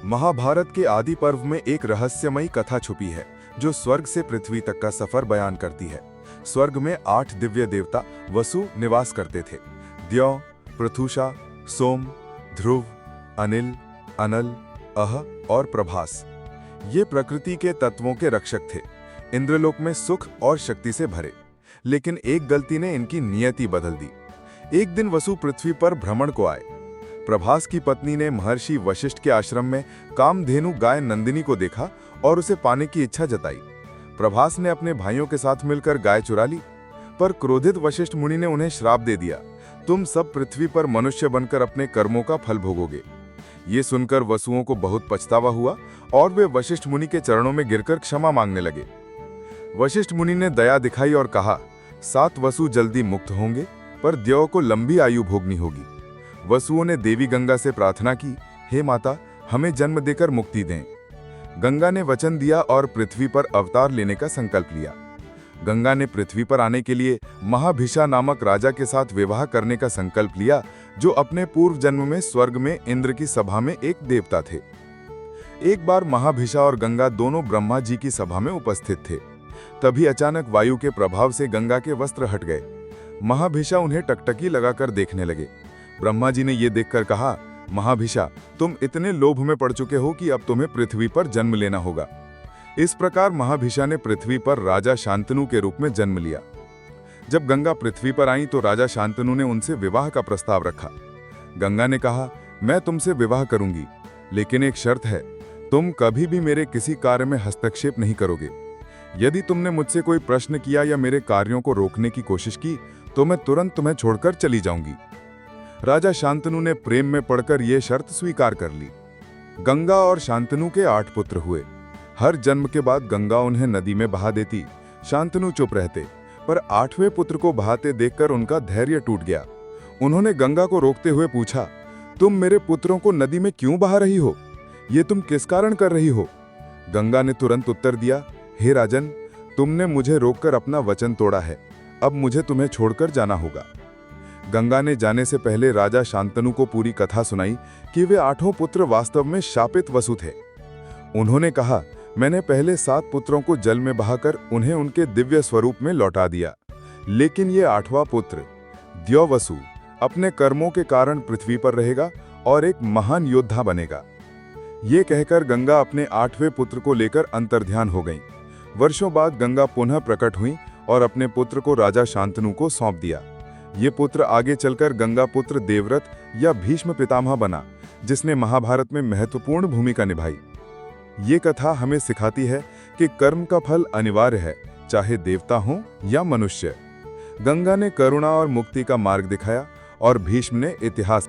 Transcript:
महाभारत के आदि पर्व में एक रहस्यमयी कथा छुपी है जो स्वर्ग से पृथ्वी तक का सफर बयान करती है। स्वर्ग में 8 दिव्य देवता वसु निवास करते थे। द्यौ, पृथुषा, सोम, ध्रुव, अनिल, अनल, अह और प्रभास। ये प्रकृति के तत्वों के रक्षक थे, इंद्रलोक में सुख और शक्ति से भरे। लेकिन एक गलती ने इनकी नियति बदल दी। एक दिन वसु पृथ्वी पर भ्रमण को आए। प्रभास की पत्नी ने महर्षि वशिष्ठ के आश्रम में कामधेनु गाय नंदिनी को देखा और उसे पाने की इच्छा जताई। प्रभास ने अपने भाइयों के साथ मिलकर गाय चुरा ली, पर क्रोधित वशिष्ठ मुनि ने उन्हें श्राप दे दिया, तुम सब पृथ्वी पर मनुष्य बनकर अपने कर्मों का फल भोगोगे। ये सुनकर वसुओं को बहुत पछतावा हुआ और वे वशिष्ठ मुनि के चरणों में गिरकर क्षमा मांगने लगे। वशिष्ठ मुनि ने दया दिखाई और कहा, 7 वसु जल्दी मुक्त होंगे, पर द्यौ को लंबी आयु भोगनी होगी। वसुओं ने देवी गंगा से प्रार्थना की, हे माता, हमें जन्म देकर मुक्ति दें। गंगा ने वचन दिया और पृथ्वी पर अवतार लेने का संकल्प लिया। गंगा ने पृथ्वी पर आने के लिए महाभिषा नामक राजा के साथ विवाह करने का संकल्प लिया, जो अपने पूर्व जन्म में स्वर्ग में इंद्र की सभा में एक देवता थे। एक बार महाभिषा और गंगा दोनों ब्रह्मा जी की सभा में उपस्थित थे। तभी अचानक वायु के प्रभाव से गंगा के वस्त्र हट गए। महाभिषा उन्हें टकटकी लगाकर देखने लगे। ब्रह्मा जी ने यह देखकर कहा, महाभिषा, तुम इतने लोभ में पड़ चुके हो कि अब तुम्हें पृथ्वी पर जन्म लेना होगा। इस प्रकार महाभिषा ने पृथ्वी पर राजा शांतनु के रूप में जन्म लिया। जब गंगा पृथ्वी पर आई तो राजा शांतनु ने उनसे विवाह का प्रस्ताव रखा। गंगा ने कहा, मैं तुमसे विवाह करूंगी, लेकिन एक शर्त है, तुम कभी भी मेरे किसी कार्य में हस्तक्षेप नहीं करोगे। यदि तुमने मुझसे कोई प्रश्न किया या मेरे कार्यों को रोकने की कोशिश की तो मैं तुरंत तुम्हें छोड़कर चली जाऊंगी। राजा शांतनु ने प्रेम में पड़कर यह शर्त स्वीकार कर ली। गंगा और शांतनु के 8 पुत्र हुए। हर जन्म के बाद गंगा उन्हें नदी में बहा देती। शांतनु चुप रहते, पर 8वें पुत्र को बहाते देखकर उनका धैर्य टूट गया। उन्होंने गंगा को रोकते हुए पूछा, तुम मेरे पुत्रों को नदी में क्यों बहा रही हो? ये तुम किस कारण कर रही हो? गंगा ने तुरंत उत्तर दिया, हे राजन, तुमने मुझे रोककर अपना वचन तोड़ा है, अब मुझे तुम्हें छोड़कर जाना होगा। गंगा ने जाने से पहले राजा शांतनु को पूरी कथा सुनाई कि वे 8 पुत्र वास्तव में शापित वसु थे। उन्होंने कहा, मैंने पहले 7 पुत्रों को जल में बहाकर उन्हें उनके दिव्य स्वरूप में लौटा दिया, लेकिन ये 8वां पुत्र द्यौ वसु अपने कर्मों के कारण पृथ्वी पर रहेगा और एक महान योद्धा बनेगा। ये कहकर गंगा अपने 8वें पुत्र को लेकर अंतर्ध्यान हो गईं। वर्षों बाद गंगा पुनः प्रकट हुई और अपने पुत्र को राजा शांतनु को सौंप दिया। ये पुत्र आगे चलकर गंगा पुत्र देवव्रत या भीष्म पितामह बना, जिसने महाभारत में महत्वपूर्ण भूमिका निभाई। ये कथा हमें सिखाती है कि कर्म का फल अनिवार्य है, चाहे देवता हो या मनुष्य। गंगा ने करुणा और मुक्ति का मार्ग दिखाया और भीष्म ने इतिहास